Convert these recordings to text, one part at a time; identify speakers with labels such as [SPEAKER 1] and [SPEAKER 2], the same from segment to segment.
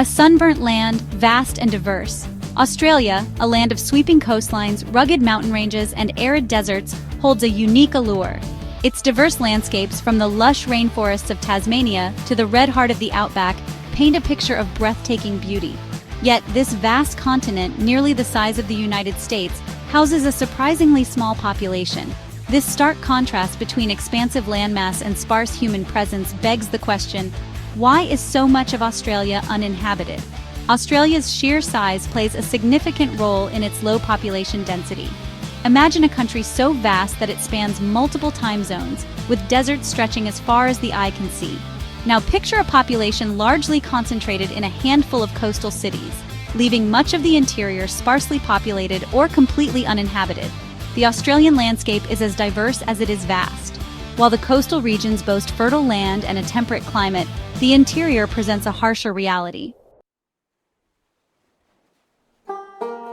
[SPEAKER 1] A sunburnt land, vast and diverse. Australia, a land of sweeping coastlines, rugged mountain ranges, and arid deserts, holds a unique allure. Its diverse landscapes, from the lush rainforests of Tasmania to the red heart of the outback, paint a picture of breathtaking beauty. Yet, this vast continent, nearly the size of the United States, houses a surprisingly small population. This stark contrast between expansive landmass and sparse human presence begs the question, why is so much of Australia uninhabited? Australia's sheer size plays a significant role in its low population density. Imagine a country so vast that it spans multiple time zones, with deserts stretching as far as the eye can see. Now picture a population largely concentrated in a handful of coastal cities, leaving much of the interior sparsely populated or completely uninhabited. The Australian landscape is as diverse as it is vast. While the coastal regions boast fertile land and a temperate climate, the interior presents a harsher reality.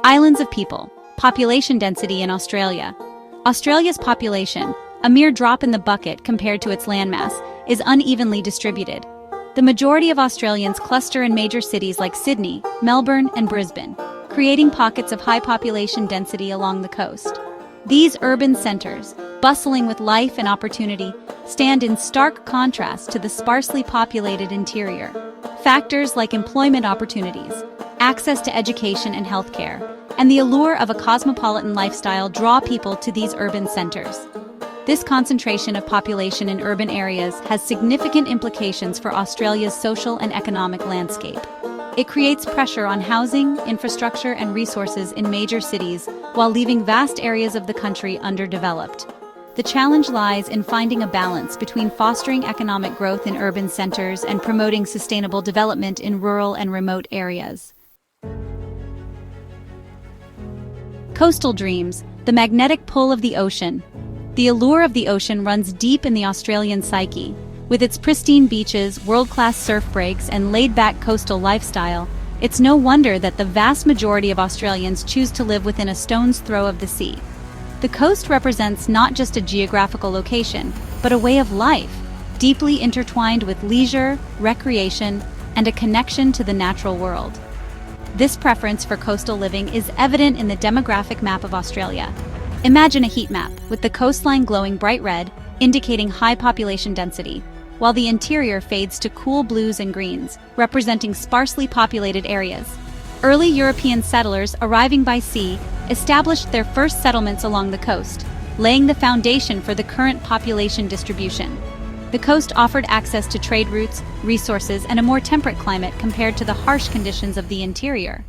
[SPEAKER 1] Islands of people. Population density in Australia. Australia's population, a mere drop in the bucket compared to its landmass, is unevenly distributed. The majority of Australians cluster in major cities like Sydney, Melbourne, and Brisbane, creating pockets of high population density along the coast. These urban centers, bustling with life and opportunity, stand in stark contrast to the sparsely populated interior. Factors like employment opportunities, access to education and healthcare, and the allure of a cosmopolitan lifestyle draw people to these urban centers. This concentration of population in urban areas has significant implications for Australia's social and economic landscape. It creates pressure on housing, infrastructure, and resources in major cities, while leaving vast areas of the country underdeveloped. The challenge lies in finding a balance between fostering economic growth in urban centers and promoting sustainable development in rural and remote areas. Coastal dreams, the magnetic pull of the ocean. The allure of the ocean runs deep in the Australian psyche. With its pristine beaches, world-class surf breaks, and laid-back coastal lifestyle, it's no wonder that the vast majority of Australians choose to live within a stone's throw of the sea. The coast represents not just a geographical location, but a way of life, deeply intertwined with leisure, recreation, and a connection to the natural world. This preference for coastal living is evident in the demographic map of Australia. Imagine a heat map, with the coastline glowing bright red, indicating high population density, while the interior fades to cool blues and greens, representing sparsely populated areas. Early European settlers arriving by sea established their first settlements along the coast, laying the foundation for the current population distribution. The coast offered access to trade routes, resources, and a more temperate climate compared to the harsh conditions of the interior.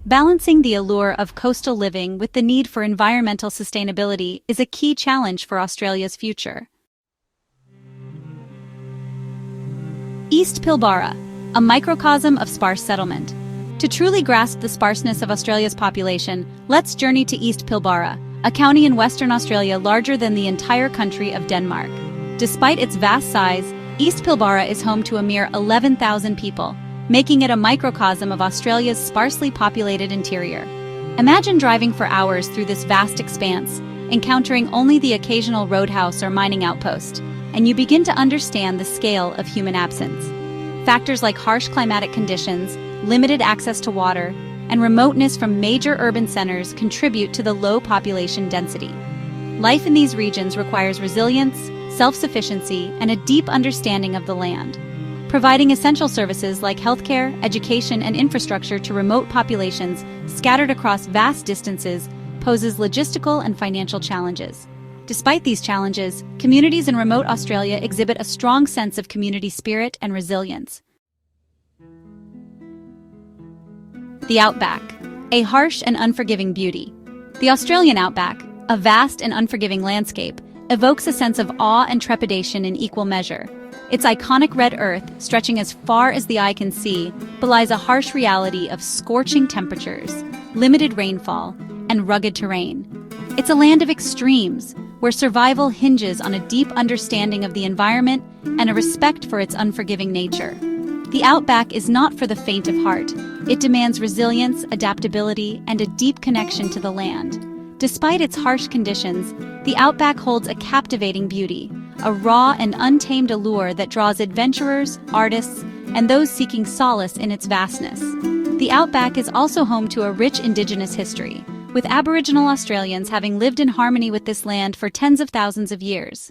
[SPEAKER 1] Balancing the allure of coastal living with the need for environmental sustainability is a key challenge for Australia's future. East Pilbara, a microcosm of sparse settlement. To truly grasp the sparseness of Australia's population, let's journey to East Pilbara, a county in Western Australia larger than the entire country of Denmark. Despite its vast size, East Pilbara is home to a mere 11,000 people, making it a microcosm of Australia's sparsely populated interior. Imagine driving for hours through this vast expanse, encountering only the occasional roadhouse or mining outpost, and you begin to understand the scale of human absence. Factors like harsh climatic conditions, limited access to water, and remoteness from major urban centers contribute to the low population density. Life in these regions requires resilience, self-sufficiency, and a deep understanding of the land. Providing essential services like healthcare, education, and infrastructure to remote populations scattered across vast distances poses logistical and financial challenges. Despite these challenges, communities in remote Australia exhibit a strong sense of community spirit and resilience. The Outback, a harsh and unforgiving beauty. The Australian outback, a vast and unforgiving landscape, evokes a sense of awe and trepidation in equal measure. Its iconic red earth, stretching as far as the eye can see, belies a harsh reality of scorching temperatures, limited rainfall, and rugged terrain. It's a land of extremes, where survival hinges on a deep understanding of the environment and a respect for its unforgiving nature. The outback is not for the faint of heart. It demands resilience, adaptability, and a deep connection to the land. Despite its harsh conditions, the outback holds a captivating beauty, a raw and untamed allure that draws adventurers, artists, and those seeking solace in its vastness. The outback is also home to a rich indigenous history, with Aboriginal Australians having lived in harmony with this land for tens of thousands of years.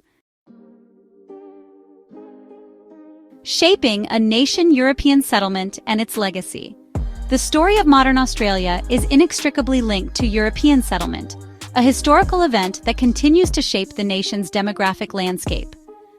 [SPEAKER 1] Shaping a nation European settlement and its legacy. The story of modern Australia is inextricably linked to European settlement, a historical event that continues to shape the nation's demographic landscape.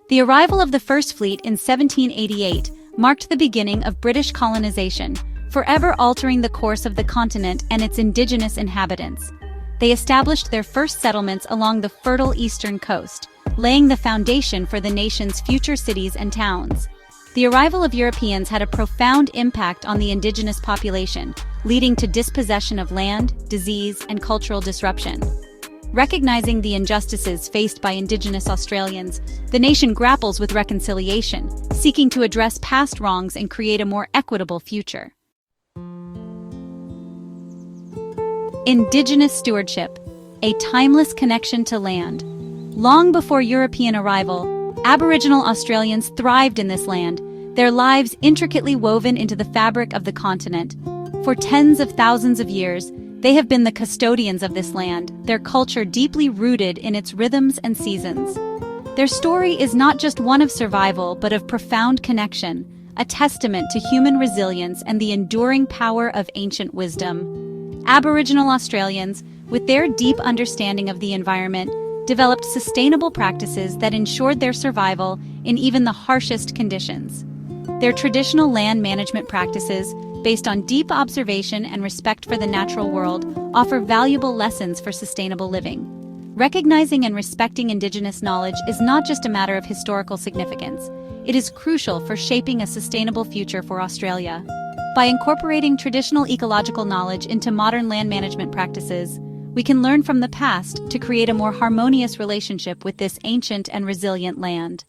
[SPEAKER 1] The arrival of the First Fleet in 1788 marked the beginning of British colonization, forever altering the course of the continent and its indigenous inhabitants. They established their first settlements along the fertile eastern coast, laying the foundation for the nation's future cities and towns. The arrival of Europeans had a profound impact on the indigenous population, leading to dispossession of land, disease, and cultural disruption. Recognizing the injustices faced by Indigenous Australians, the nation grapples with reconciliation, seeking to address past wrongs and create a more equitable future. Indigenous stewardship, a timeless connection to land. Long before European arrival, Aboriginal Australians thrived in this land, their lives intricately woven into the fabric of the continent. For tens of thousands of years, they have been the custodians of this land, their culture deeply rooted in its rhythms and seasons. Their story is not just one of survival, but of profound connection, a testament to human resilience and the enduring power of ancient wisdom. Aboriginal Australians, with their deep understanding of the environment, developed sustainable practices that ensured their survival in even the harshest conditions. Their traditional land management practices, based on deep observation and respect for the natural world, offer valuable lessons for sustainable living. Recognizing and respecting Indigenous knowledge is not just a matter of historical significance. It is crucial for shaping a sustainable future for Australia. By incorporating traditional ecological knowledge into modern land management practices, we can learn from the past to create a more harmonious relationship with this ancient and resilient land.